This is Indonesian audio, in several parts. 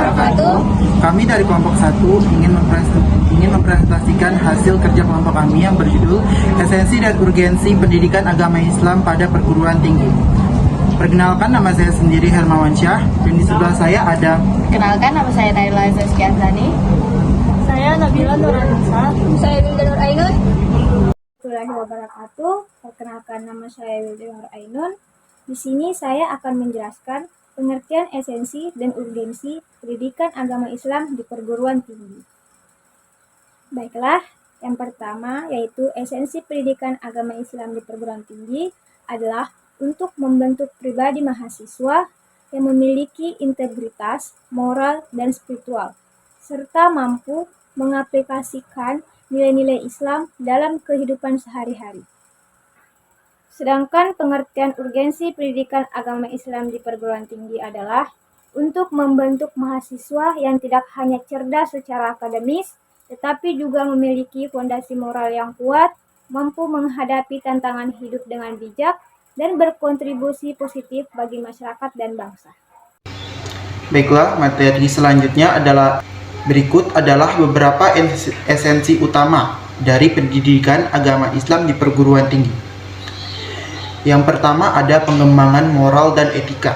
wabarakatuh. Kami dari kelompok 1 ingin mempresentasikan hasil kerja kelompok kami yang berjudul Esensi dan Urgensi Pendidikan Agama Islam pada Perguruan Tinggi. Perkenalkan, nama saya sendiri Hermawan Syah, dan di sebelah saya ada... Kenalkan, nama saya Naila Zaskiantani. Saya Nabila Nuranisa. Saya Wilda Nur Ainun. Warahmatullahi wabarakatuh. Perkenalkan, nama saya Wilda Nur Ainun. Di sini saya akan menjelaskan pengertian esensi dan urgensi pendidikan agama Islam di perguruan tinggi. Baiklah, yang pertama yaitu esensi pendidikan agama Islam di perguruan tinggi adalah untuk membentuk pribadi mahasiswa yang memiliki integritas, moral, dan spiritual, serta mampu mengaplikasikan nilai-nilai Islam dalam kehidupan sehari-hari. Sedangkan pengertian urgensi pendidikan agama Islam di perguruan tinggi adalah untuk membentuk mahasiswa yang tidak hanya cerdas secara akademis, tetapi juga memiliki fondasi moral yang kuat, mampu menghadapi tantangan hidup dengan bijak, dan berkontribusi positif bagi masyarakat dan bangsa. Baiklah, materi selanjutnya berikut adalah beberapa esensi utama dari pendidikan agama Islam di perguruan tinggi. Yang pertama ada pengembangan moral dan etika.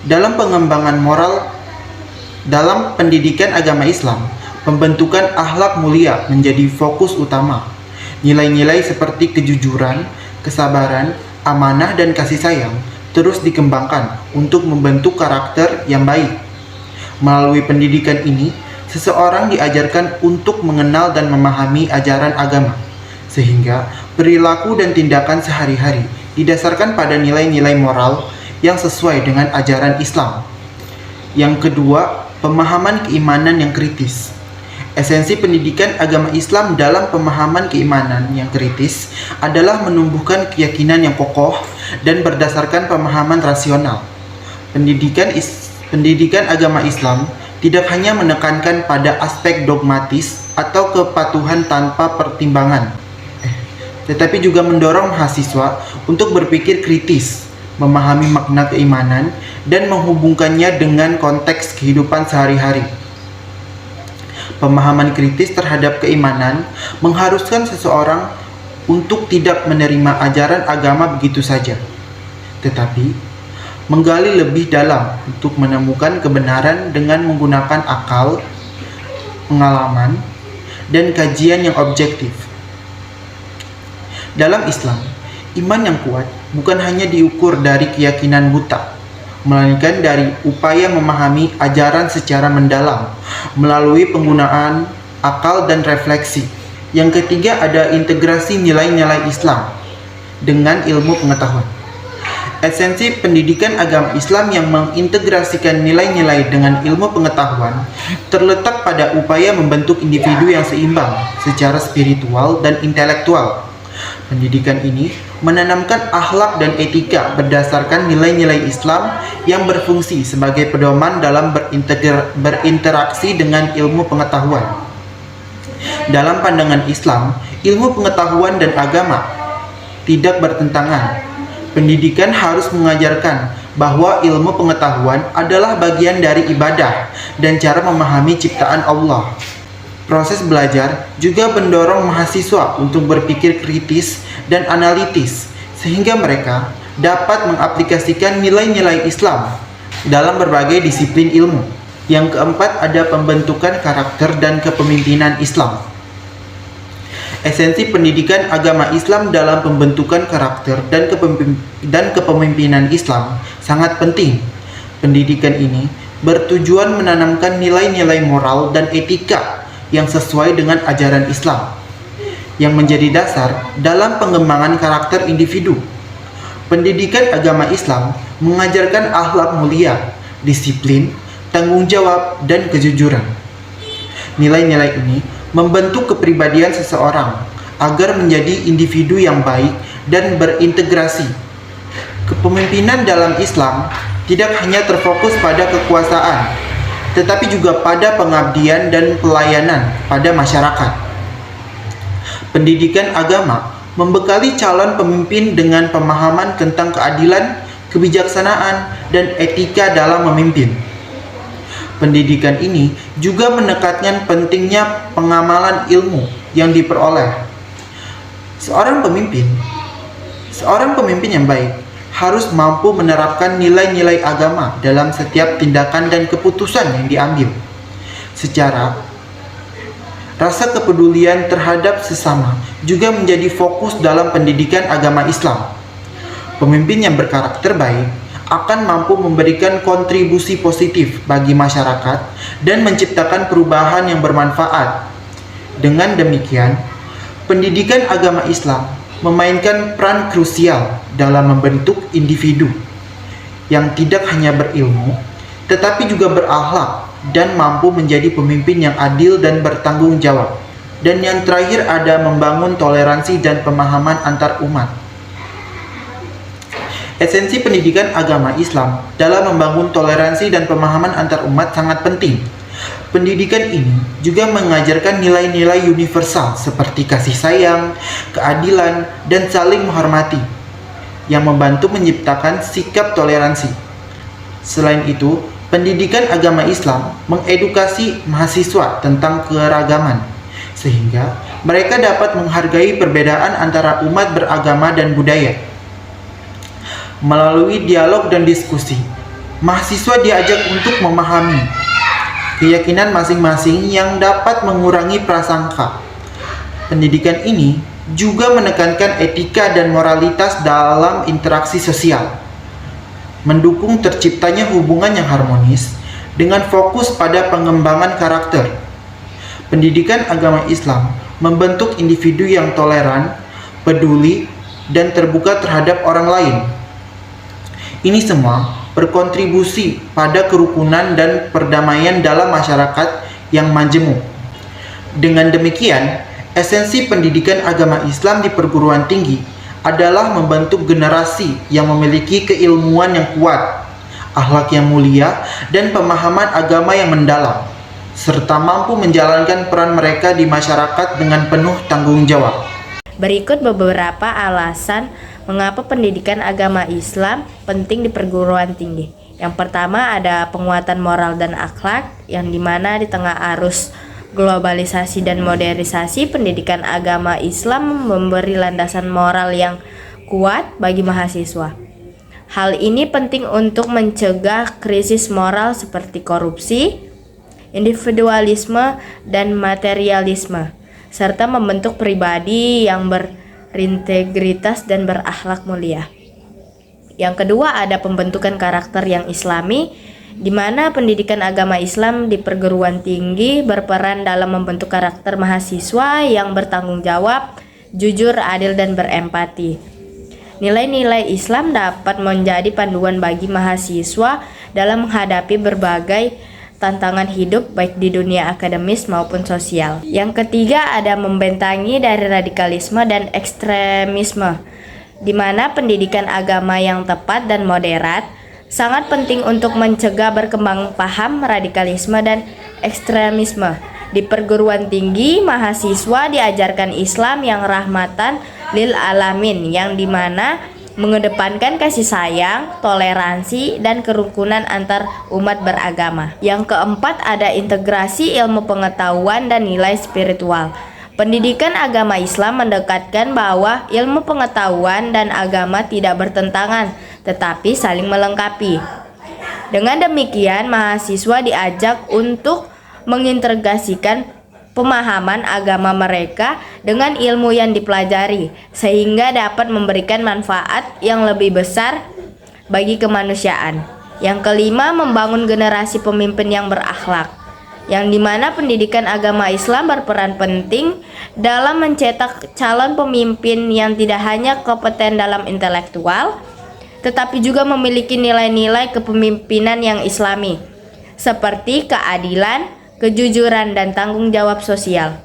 Dalam pengembangan moral dalam pendidikan agama Islam, pembentukan akhlak mulia menjadi fokus utama. Nilai-nilai seperti kejujuran, kesabaran, amanah, dan kasih sayang terus dikembangkan untuk membentuk karakter yang baik. Melalui pendidikan ini, seseorang diajarkan untuk mengenal dan memahami ajaran agama, sehingga perilaku dan tindakan sehari-hari didasarkan pada nilai-nilai moral yang sesuai dengan ajaran Islam. Yang kedua, pemahaman keimanan yang kritis. Esensi pendidikan agama Islam dalam pemahaman keimanan yang kritis adalah menumbuhkan keyakinan yang kokoh dan berdasarkan pemahaman rasional. Pendidikan agama Islam tidak hanya menekankan pada aspek dogmatis atau kepatuhan tanpa pertimbangan, tetapi juga mendorong mahasiswa untuk berpikir kritis, memahami makna keimanan, dan menghubungkannya dengan konteks kehidupan sehari-hari. Pemahaman kritis terhadap keimanan mengharuskan seseorang untuk tidak menerima ajaran agama begitu saja, tetapi menggali lebih dalam untuk menemukan kebenaran dengan menggunakan akal, pengalaman, dan kajian yang objektif. Dalam Islam, iman yang kuat bukan hanya diukur dari keyakinan buta, melainkan dari upaya memahami ajaran secara mendalam melalui penggunaan akal dan refleksi. Yang ketiga ada integrasi nilai-nilai Islam dengan ilmu pengetahuan. Esensi pendidikan agama Islam yang mengintegrasikan nilai-nilai dengan ilmu pengetahuan terletak pada upaya membentuk individu yang seimbang secara spiritual dan intelektual. Pendidikan ini menanamkan akhlak dan etika berdasarkan nilai-nilai Islam yang berfungsi sebagai pedoman dalam berinteraksi dengan ilmu pengetahuan. Dalam pandangan Islam, ilmu pengetahuan dan agama tidak bertentangan. Pendidikan harus mengajarkan bahwa ilmu pengetahuan adalah bagian dari ibadah dan cara memahami ciptaan Allah. Proses belajar juga mendorong mahasiswa untuk berpikir kritis dan analitis, sehingga mereka dapat mengaplikasikan nilai-nilai Islam dalam berbagai disiplin ilmu. Yang keempat ada pembentukan karakter dan kepemimpinan Islam. Esensi pendidikan agama Islam dalam pembentukan karakter dan kepemimpinan Islam sangat penting. Pendidikan ini bertujuan menanamkan nilai-nilai moral dan etika yang sesuai dengan ajaran Islam, yang menjadi dasar dalam pengembangan karakter individu. Pendidikan agama Islam mengajarkan akhlak mulia, disiplin, tanggung jawab, dan kejujuran. Nilai-nilai ini membentuk kepribadian seseorang agar menjadi individu yang baik dan berintegrasi. Kepemimpinan dalam Islam tidak hanya terfokus pada kekuasaan, tetapi juga pada pengabdian dan pelayanan pada masyarakat. Pendidikan agama membekali calon pemimpin dengan pemahaman tentang keadilan, kebijaksanaan, dan etika dalam memimpin. Pendidikan ini juga menekankan pentingnya pengamalan ilmu yang diperoleh. Seorang pemimpin yang baik harus mampu menerapkan nilai-nilai agama dalam setiap tindakan dan keputusan yang diambil. Secara rasa kepedulian terhadap sesama juga menjadi fokus dalam pendidikan agama Islam. Pemimpin yang berkarakter baik akan mampu memberikan kontribusi positif bagi masyarakat dan menciptakan perubahan yang bermanfaat. Dengan demikian, pendidikan agama Islam memainkan peran krusial dalam membentuk individu yang tidak hanya berilmu, tetapi juga berakhlak dan mampu menjadi pemimpin yang adil dan bertanggung jawab. Dan yang terakhir ada membangun toleransi dan pemahaman antar umat. Esensi pendidikan agama Islam dalam membangun toleransi dan pemahaman antar umat sangat penting. Pendidikan ini juga mengajarkan nilai-nilai universal seperti kasih sayang, keadilan, dan saling menghormati, yang membantu menciptakan sikap toleransi. Selain itu, pendidikan agama Islam mengedukasi mahasiswa tentang keragaman, sehingga mereka dapat menghargai perbedaan antara umat beragama dan budaya. Melalui dialog dan diskusi, mahasiswa diajak untuk memahami keyakinan masing-masing yang dapat mengurangi prasangka. Pendidikan ini juga menekankan etika dan moralitas dalam interaksi sosial, mendukung terciptanya hubungan yang harmonis dengan fokus pada pengembangan karakter. Pendidikan agama Islam membentuk individu yang toleran, peduli, dan terbuka terhadap orang lain. Ini semua berkontribusi pada kerukunan dan perdamaian dalam masyarakat yang majemuk. Dengan demikian, esensi pendidikan agama Islam di perguruan tinggi adalah membentuk generasi yang memiliki keilmuan yang kuat, akhlak yang mulia, dan pemahaman agama yang mendalam, serta mampu menjalankan peran mereka di masyarakat dengan penuh tanggung jawab. Berikut beberapa alasan mengapa pendidikan agama Islam penting di perguruan tinggi. Yang pertama ada penguatan moral dan akhlak, yang dimana di tengah arus globalisasi dan modernisasi, pendidikan agama Islam memberi landasan moral yang kuat bagi mahasiswa. Hal ini penting untuk mencegah krisis moral seperti korupsi, individualisme, dan materialisme, serta membentuk pribadi yang berintegritas dan berakhlak mulia. Yang kedua ada pembentukan karakter yang islami, di mana pendidikan agama Islam di perguruan tinggi berperan dalam membentuk karakter mahasiswa yang bertanggung jawab, jujur, adil, dan berempati. Nilai-nilai Islam dapat menjadi panduan bagi mahasiswa dalam menghadapi berbagai tantangan hidup baik di dunia akademis maupun sosial. Yang ketiga ada membentangi dari radikalisme dan ekstremisme, di mana pendidikan agama yang tepat dan moderat sangat penting untuk mencegah berkembang paham radikalisme dan ekstremisme. Di perguruan tinggi, mahasiswa diajarkan Islam yang rahmatan lil alamin, yang dimana mengedepankan kasih sayang, toleransi, dan kerukunan antar umat beragama. Yang keempat ada integrasi ilmu pengetahuan dan nilai spiritual. Pendidikan agama Islam mendekatkan bahwa ilmu pengetahuan dan agama tidak bertentangan, tetapi saling melengkapi. Dengan demikian, mahasiswa diajak untuk mengintegrasikan pemahaman agama mereka dengan ilmu yang dipelajari, sehingga dapat memberikan manfaat yang lebih besar bagi kemanusiaan. Yang kelima, membangun generasi pemimpin yang berakhlak, yang dimana pendidikan agama Islam berperan penting dalam mencetak calon pemimpin yang tidak hanya kompeten dalam intelektual, tetapi juga memiliki nilai-nilai kepemimpinan yang islami, seperti keadilan, kejujuran, dan tanggung jawab sosial.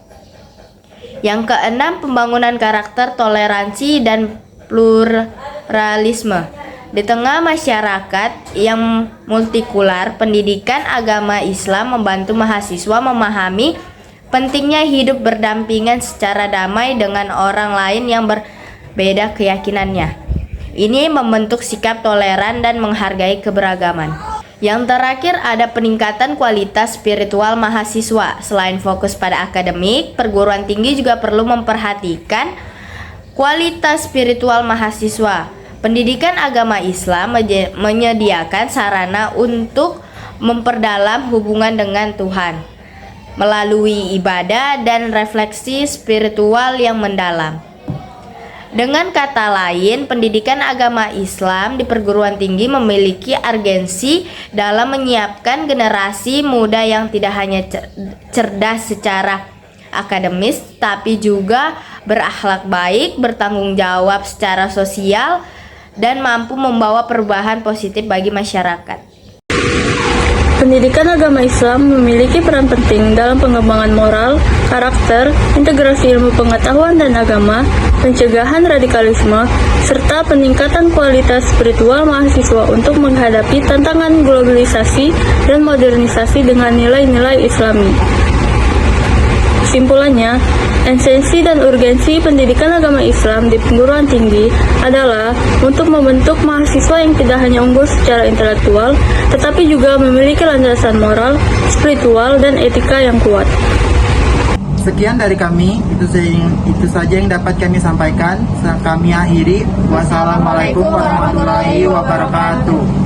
Yang keenam, pembangunan karakter, toleransi, dan pluralisme. Di tengah masyarakat yang multikular, pendidikan agama Islam membantu mahasiswa memahami pentingnya hidup berdampingan secara damai dengan orang lain yang berbeda keyakinannya. Ini membentuk sikap toleran dan menghargai keberagaman. Yang terakhir ada peningkatan kualitas spiritual mahasiswa. Selain fokus pada akademik, perguruan tinggi juga perlu memperhatikan kualitas spiritual mahasiswa. Pendidikan agama Islam menyediakan sarana untuk memperdalam hubungan dengan Tuhan melalui ibadah dan refleksi spiritual yang mendalam. Dengan kata lain, pendidikan agama Islam di perguruan tinggi memiliki urgensi dalam menyiapkan generasi muda yang tidak hanya cerdas secara akademis, tapi juga berakhlak baik, bertanggung jawab secara sosial, dan mampu membawa perubahan positif bagi masyarakat. Pendidikan agama Islam memiliki peran penting dalam pengembangan moral, karakter, integrasi ilmu pengetahuan dan agama, pencegahan radikalisme, serta peningkatan kualitas spiritual mahasiswa untuk menghadapi tantangan globalisasi dan modernisasi dengan nilai-nilai Islami. Kesimpulannya, esensi dan urgensi pendidikan agama Islam di perguruan tinggi adalah untuk membentuk mahasiswa yang tidak hanya unggul secara intelektual, tetapi juga memiliki landasan moral, spiritual, dan etika yang kuat. Sekian dari kami, itu saja yang dapat kami sampaikan. Kami akhiri. Wassalamualaikum warahmatullahi wabarakatuh.